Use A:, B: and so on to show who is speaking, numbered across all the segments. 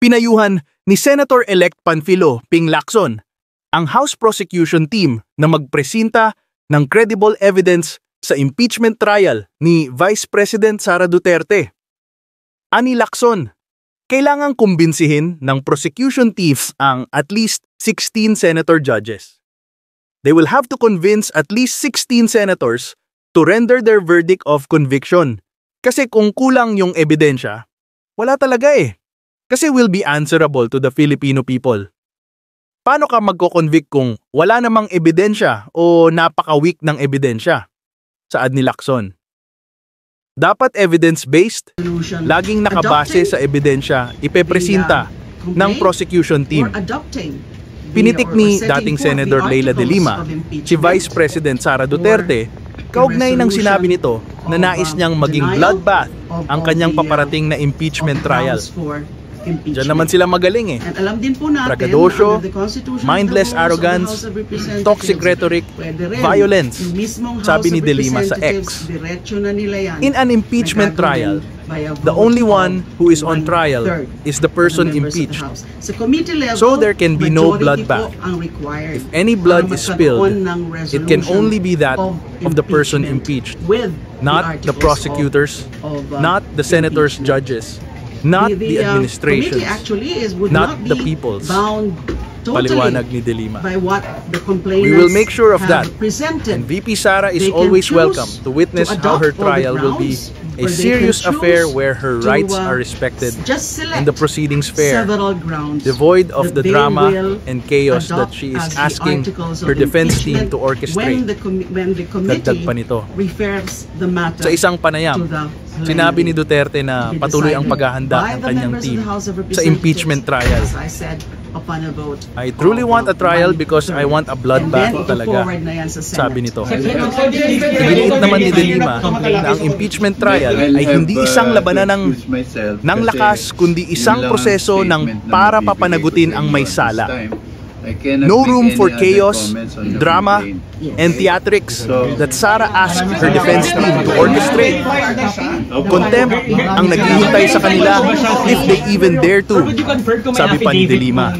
A: Pinayuhan ni Senator-elect Panfilo Ping Lacson ang House Prosecution Team na magpresenta ng credible evidence sa impeachment trial ni Vice President Sara Duterte. Ani Lacson, kailangang kumbinsihin ng prosecution teams ang at least 16 senator judges. They will have to convince at least 16 senators to render their verdict of conviction. Kasi kung kulang yung ebidensya, wala talaga eh. Kasi will be answerable to the Filipino people. Paano ka magko-convict kung wala namang ebidensya o napaka-weak ng ebidensya? Saad ni Lacson. Dapat evidence-based, laging nakabase sa ebidensya, ipepresinta ng prosecution team. Pinitik ni dating Senator Leila de Lima, si Vice President Sara Duterte, kaugnay ng sinabi nito na nais niyang maging bloodbath ang kanyang paparating na impeachment trial. Diyan naman sila magaling eh. Bragadosyo, mindless arrogance, toxic rhetoric, violence, sabi ni De Lima sa X. In an impeachment trial, the only one who is on trial is the person impeached. So there can be no bloodbath. If any blood is spilled, it can only be that of the person impeached, not the prosecutors, not the senators, judges, not the administrations, not the peoples. Paliwanag ni De Lima. We will make sure of that, and VP Sara is always welcome to witness how her trial will be a serious affair where her rights are respected and the proceedings fair, devoid of the drama and chaos that she is asking her defense team to orchestrate. Dagdag pa nito. Sa isang panayam, sinabi ni Duterte na patuloy ang paghahanda ng kanyang team sa impeachment trial. I truly want a trial because I want a bloodbath talaga, sabi nito. Iginiit naman ni De Lima na ang impeachment trial ay hindi isang labanan ng lakas kundi isang proseso ng para papanagutin ang may sala. No room for chaos, drama, and theatrics that Sara asked her defense team to orchestrate. Contempt ang naghihintay sa kanila if they even dare to, sabi pa ni De Lima.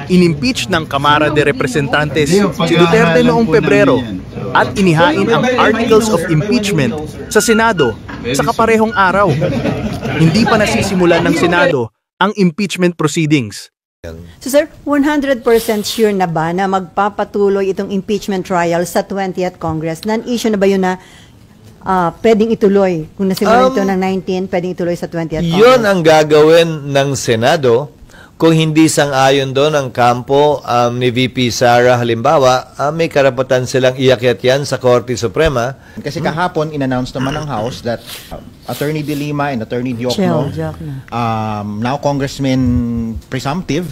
A: Inimpeach ng Kamara de Representantes si Duterte noong Pebrero at inihain ang articles of impeachment sa Senado sa kaparehong araw. Hindi pa nasisimulan ng Senado ang impeachment proceedings.
B: So sir, 100% sure na ba na magpapatuloy itong impeachment trial sa 20th Congress? Non-issue na ba yun na pwedeng ituloy? Kung nasimulan ito ng 19, pwedeng ituloy sa 20th Congress?
C: Yun ang gagawin ng Senado kung hindi sang-ayon doon ang kampo ni VP Sara. Halimbawa, may karapatan silang iakyat yan sa Korte Suprema.
D: Kasi kahapon, in-announce naman ng House that Attorney De Lima and Attorney Diokno, now Congressman Presumptive,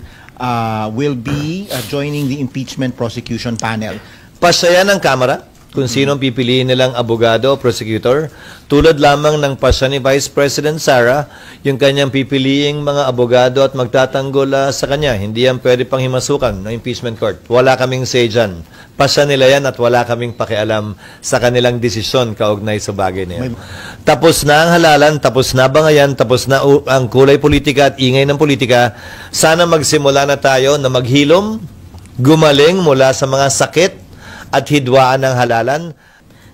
D: will be joining the impeachment prosecution panel.
C: Pasaya ng Kamara kung sinong pipiliin nilang abogado o prosecutor, tulad lamang ng pasya ni Vice President Sara, yung kanyang pipiliing mga abogado at magtatanggol sa kanya. Hindi yan pwede pang himasukan ng impeachment court. Wala kaming say dyan. Pasya nila yan at wala kaming pakialam sa kanilang desisyon kaugnay sa bagay na yan. Tapos na ang halalan, tapos na bangayan, tapos na ang kulay politika at ingay ng politika. Sana magsimula na tayo na maghilom, gumaling mula sa mga sakit at hidwaan ng halalan.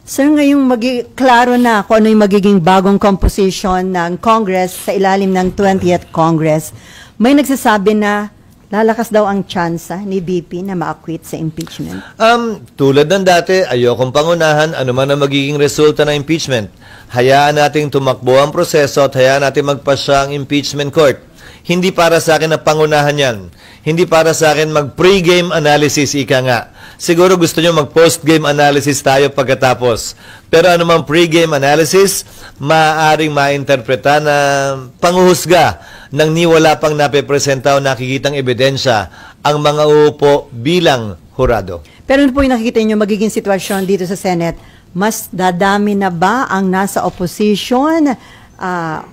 B: Sir, ngayong klaro na kung ano yung magiging bagong composition ng Congress sa ilalim ng 20th Congress, may nagsasabi na lalakas daw ang tsansa ni BP na ma-acquit sa impeachment.
C: Tulad ng dati, ayokong pangunahan ano man ang magiging resulta ng impeachment. Hayaan nating tumakbo ang proseso at hayaan nating magpasya ang impeachment court. Hindi para sa akin na pangunahan yan. Hindi para sa akin mag-pre-game analysis, ika nga. Siguro gusto nyo mag-post-game analysis tayo pagkatapos. Pero anumang pre-game analysis, maaaring mainterpreta na panghuhusga ng niwala pang napipresenta o nakikitang ebidensya ang mga uupo bilang hurado.
B: Pero ano po yung nakikita nyo magiging sitwasyon dito sa Senate? Mas dadami na ba ang nasa opposition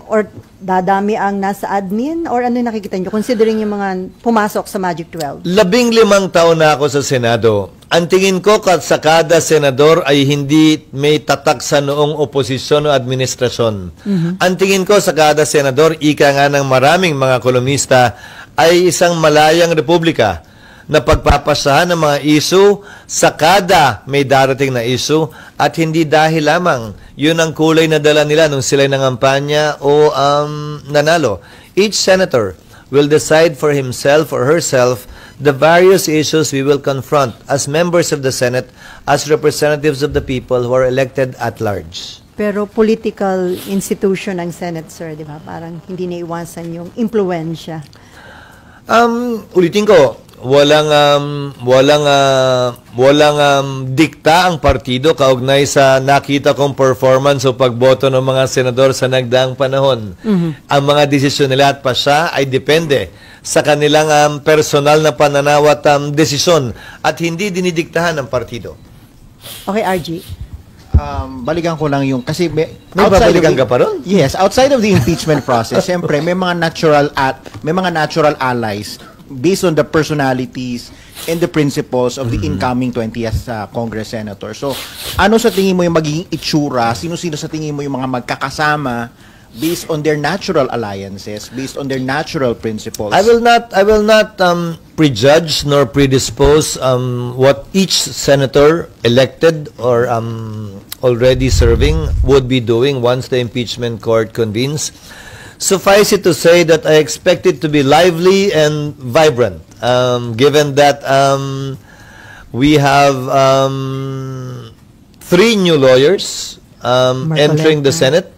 B: or dadami ang nasa admin? Or ano yung nakikita nyo, considering yung mga pumasok sa Magic 12?
C: 15 taon na ako sa Senado. Ang tingin ko sa kada senador ay hindi may tatak sa noong oposisyon o administrasyon. Ang tingin ko sa kada senador, ika nga ng maraming mga kolumnista, ay isang malayang republika na pagpapasahan ng mga issue sa kada may darating na issue at hindi dahil lamang yun ang kulay na dala nila nung sila'y nangampanya o nanalo. Each senator will decide for himself or herself the various issues we will confront as members of the Senate, as representatives of the people who are elected at large.
B: Pero political institution ang Senate, sir, di ba? Parang hindi naiwasan yung impluensya.
C: Ulitin ko, walang dikta ang partido kaugnay sa nakita kong performance o pagboto ng mga senador sa nagdaang panahon. Ang mga desisyon nila at pasya ay depende sa kanilang personal na pananaw at desisyon at hindi dinidiktahan ng partido.
B: Okay, RG.
D: Balikan ko lang yung kasi
C: May babalikan ka pa ron?
D: Yes, outside of the impeachment process, siyempre may mga natural allies based on the personalities and the principles of the incoming 20th Congress senator. So, ano sa tingin mo yung magiging itsura? Sino-sino sa tingin mo yung mga magkakasama based on their natural alliances, based on their natural principles?
C: I will not prejudge nor predispose what each senator elected or already serving would be doing once the impeachment court convenes. Suffice it to say that I expect it to be lively and vibrant, given that we have 3 new lawyers entering the Senate.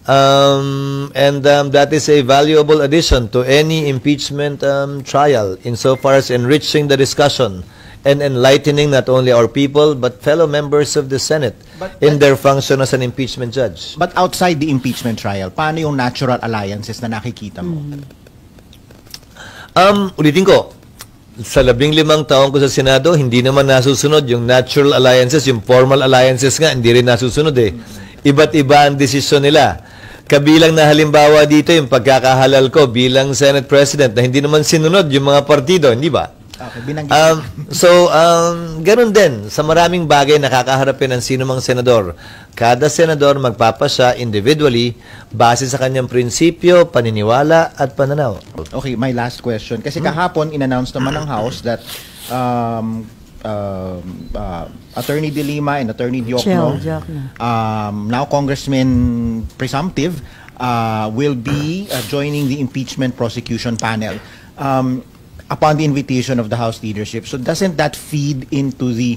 C: That is a valuable addition to any impeachment trial insofar as enriching the discussion and enlightening not only our people but fellow members of the Senate in their function as an impeachment judge.
D: But outside the impeachment trial, paano yung natural alliances na nakikita mo?
C: Ulitin ko, sa 15 taon ko sa Senado, hindi naman nasusunod yung natural alliances, yung formal alliances nga, hindi rin nasusunod eh. Iba't iba ang desisyon nila. Kabilang na halimbawa dito yung pagkakahalal ko bilang Senate President na hindi naman sinunod yung mga partido, hindi ba?
D: Okay, binanggit.
C: Ganun din, sa maraming bagay nakakaharapin ng sino mang senador. Kada senador magpapasya individually base sa kanyang prinsipyo, paniniwala at pananaw.
D: Okay, my last question. Kasi kahapon, in-announce naman ng House that Attorney De Lima and Attorney Diokno, now Congressman presumptive, will be joining the impeachment prosecution panel upon the invitation of the House leadership. So doesn't that feed into the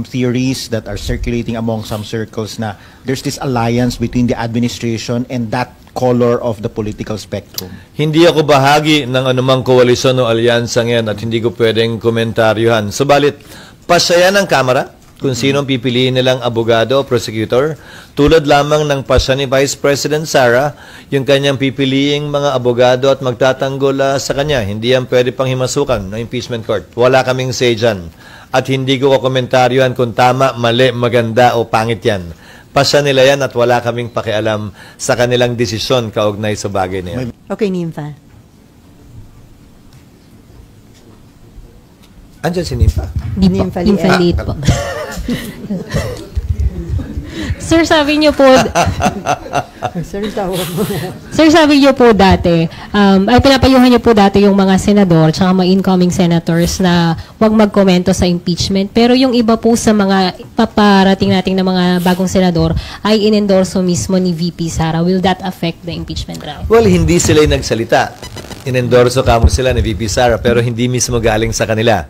D: theories that are circulating among some circles na there's this alliance between the administration and that color of the political spectrum?
C: Hindi ako bahagi ng anumang koalisyon o alyansa ngayon at hindi ko pwedeng komentaryohan. Subalit, pasaya ng Kamara kung sino ang pipiliin nilang abogado o prosecutor, tulad lamang ng pasya ni Vice President Sara, yung kanyang pipiliing mga abogado at magtatanggol sa kanya. Hindi yan pwede pang himasukan ng impeachment court. Wala kaming say dyan. At hindi ko komentaryohan kung tama, mali, maganda o pangit yan. Pasya nila yan at wala kaming pakialam sa kanilang desisyon kaugnay sa bagay na yan.
B: Okay, Nympha.
C: Andiyan si Nympha?
B: Nympha
E: Liit po. Sir, sabi niyo po, Sir, sabi niyo po dati, ay pinapayuhan niyo po dati yung mga senador tsaka mga incoming senators na wag magkomento sa impeachment. Pero yung iba po sa mga paparating nating na mga bagong senador ay inendorso mismo ni VP Sara. Will that affect the impeachment trial?
C: Well, hindi sila yung nagsalita. Inendorso kamo sila ni VP Sara pero hindi mismo galing sa kanila.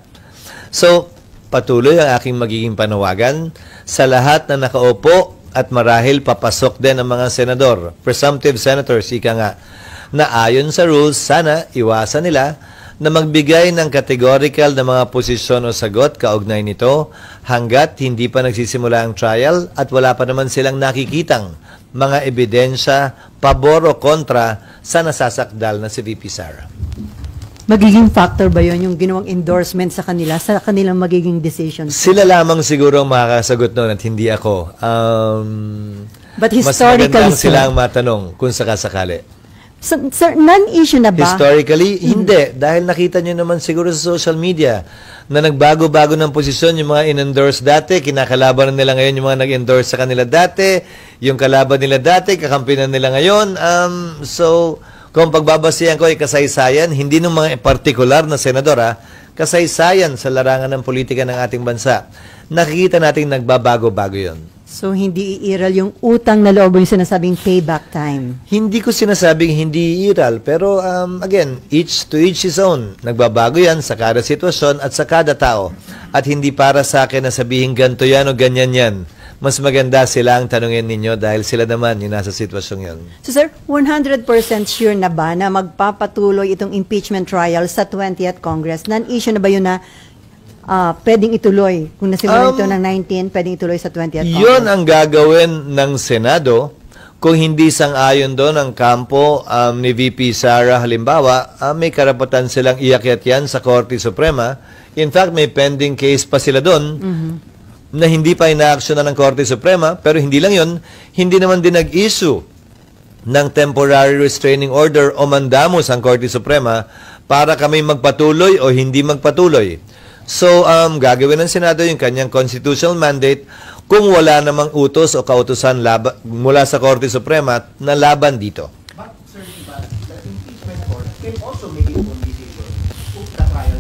C: So, patuloy ang aking magiging panawagan sa lahat na nakaupo at marahil papasok din ang mga senador, presumptive senators, ika nga, na ayon sa rules, sana iwasan nila na magbigay ng categorical na mga posisyon o sagot kaugnay nito hanggat hindi pa nagsisimula ang trial at wala pa naman silang nakikitang mga ebidensya, pabor o kontra sa nasasakdal na si VP Sara.
B: Magiging factor ba yon yung ginawang endorsement sa kanila, sa kanilang magiging decision?
C: Sila lamang siguro ang makakasagot noon at hindi ako.
B: But
C: Mas
B: historically,
C: magandang
B: sir.
C: sila ang matanong kung sakasakali.
B: So, sir, non-issue na ba?
C: Historically, hindi. Dahil nakita nyo naman siguro sa social media na nagbago-bago ng posisyon yung mga in-endorse dati, kinakalaban na nila ngayon yung mga nag-endorse sa kanila dati, yung kalaban nila dati, kakampinan nila ngayon. So, kung pagbabasihan ko ay kasaysayan, hindi ng mga partikular na senador, kasaysayan sa larangan ng politika ng ating bansa. Nakikita natin nagbabago-bago yon.
B: So, hindi iiral yung utang na loob yung sinasabing payback time.
C: Hindi ko sinasabing hindi iiral, pero again, each to each his own. Nagbabago yan sa kada sitwasyon at sa kada tao. At hindi para sa akin na sabihin ganito yan o ganyan yan. Mas maganda sila ang tanungin ninyo dahil sila naman yung nasa sitwasyong yan.
B: So, sir, 100% sure na ba na magpapatuloy itong impeachment trial sa 20th Congress? Non-issue na ba yun na pwedeng ituloy? Kung nasimulan ito ng 19, pwedeng ituloy sa 20th Congress?
C: Yun ang gagawin ng Senado kung hindi sang-ayon doon ang kampo ni VP Sara. Halimbawa, may karapatan silang iakyat yan sa Korte Suprema. In fact, may pending case pa sila doon na hindi pa ina-actionan ng Korte Suprema. Pero hindi lang yun, hindi naman din nag-issue ng temporary restraining order o mandamos ang Korte Suprema para kami magpatuloy o hindi magpatuloy. So, gagawin ng Senado yung kanyang constitutional mandate kung wala namang utos o kautusan mula sa Korte Suprema na laban dito.
D: But, sir, the impeachment court can also make its own decision if the trial,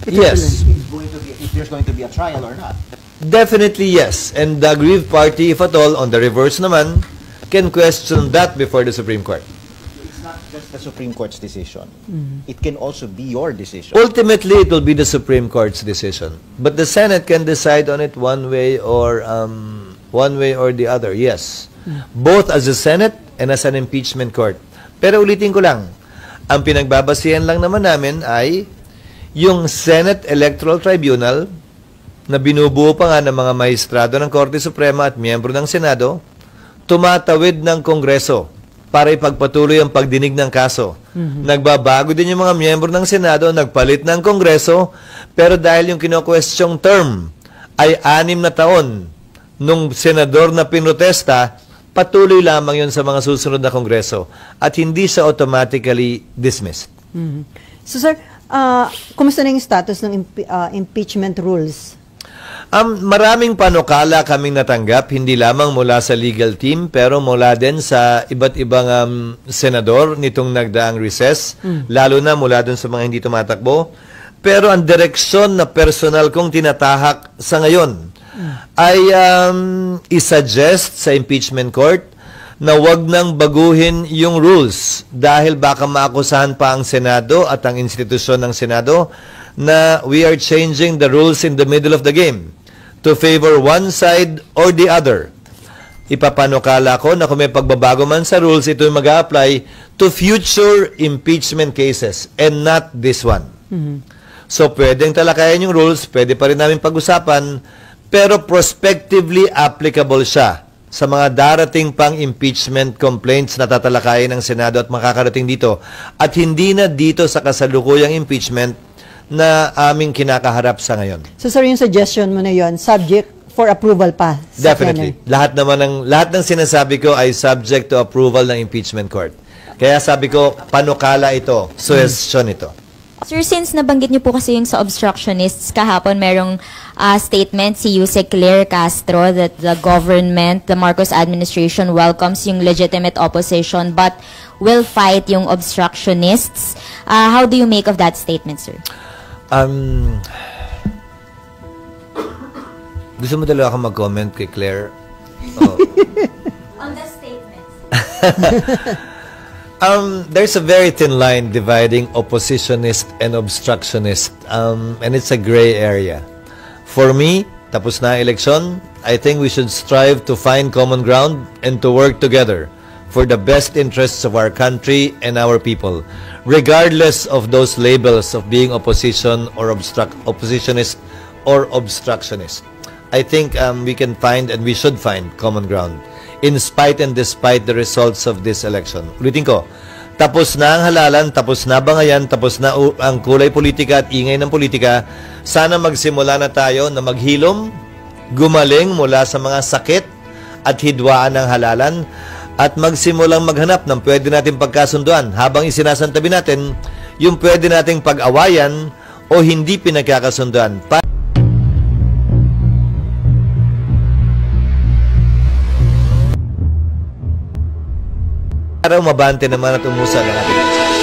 C: Yes.
D: if there's going to be a trial or not.
C: Definitely yes. And the aggrieved party, if at all, on the reverse naman, can question that before the Supreme Court.
D: It's not just the Supreme Court's decision. It can also be your decision.
C: Ultimately, it will be the Supreme Court's decision. But the Senate can decide on it one way or the other. Yes. Both as a Senate and as an impeachment court. Pero ulitin ko lang, ang pinagbabasihan lang naman namin ay yung Senate Electoral Tribunal na binubuo pa nga ng mga maestrado ng Korte Suprema at miyembro ng Senado, tumatawid ng Kongreso para ipagpatuloy ang pagdinig ng kaso. Nagbabago din yung mga miyembro ng Senado, nagpalit ng Kongreso, pero dahil yung kino-questioning term ay 6 na taon nung senador na pinrotesta, patuloy lamang yun sa mga susunod na Kongreso at hindi siya automatically dismissed.
B: So, sir, kumusta na yung status ng impeachment rules?
C: Maraming panukala kaming natanggap, hindi lamang mula sa legal team, pero mula din sa iba't ibang senador nitong nagdaang recess, lalo na mula dun sa mga hindi tumatakbo. Pero ang direksyon na personal kong tinatahak sa ngayon ay isuggest sa impeachment court na wag nang baguhin yung rules dahil baka maakusahan pa ang Senado at ang institusyon ng Senado na we are changing the rules in the middle of the game to favor one side or the other. Ipapanukala ko na kung may pagbabago man sa rules, ito yung mag-a-apply to future impeachment cases and not this one. So, pwedeng talakayan yung rules, pwede pa rin namin pag-usapan, pero prospectively applicable siya sa mga darating pang impeachment complaints na tatalakayin ng Senado at makakarating dito. At hindi na dito sa kasalukuyang impeachment na aming kinakaharap sa ngayon.
B: So, sir, yung suggestion mo na yon subject for approval pa sa
C: Definitely.
B: Plenary.
C: Lahat ng sinasabi ko ay subject to approval ng impeachment court. Kaya sabi ko, panukala ito, suggestion ito.
F: Sir, since nabanggit niyo po kasi yung sa obstructionists, kahapon merong statement si Yusek Claire Castro that the government, the Marcos administration welcomes yung legitimate opposition but will fight yung obstructionists. How do you make of that statement, sir?
C: Gusto mo talaga akong mag-comment kay Claire? Oh.
F: On the statement.
C: There's a very thin line dividing oppositionist and obstructionist, and it's a gray area. For me, tapos na ang eleksyon, I think we should strive to find common ground and to work together for the best interests of our country and our people, regardless of those labels of being opposition or oppositionist or obstructionist. I think we can find and we should find common ground in spite and despite the results of this election. Ulitin ko, tapos na ang halalan, tapos na bangayan, tapos na ang kulay politika at ingay ng politika. Sana magsimula na tayo na maghilom, gumaling mula sa mga sakit at hidwaan ng halalan at magsimulang maghanap ng pwede nating pagkasunduan habang isinasantabi natin yung pwede nating pag-awayan o hindi pinagkakasunduan. Para mabante naman at umusal ang ating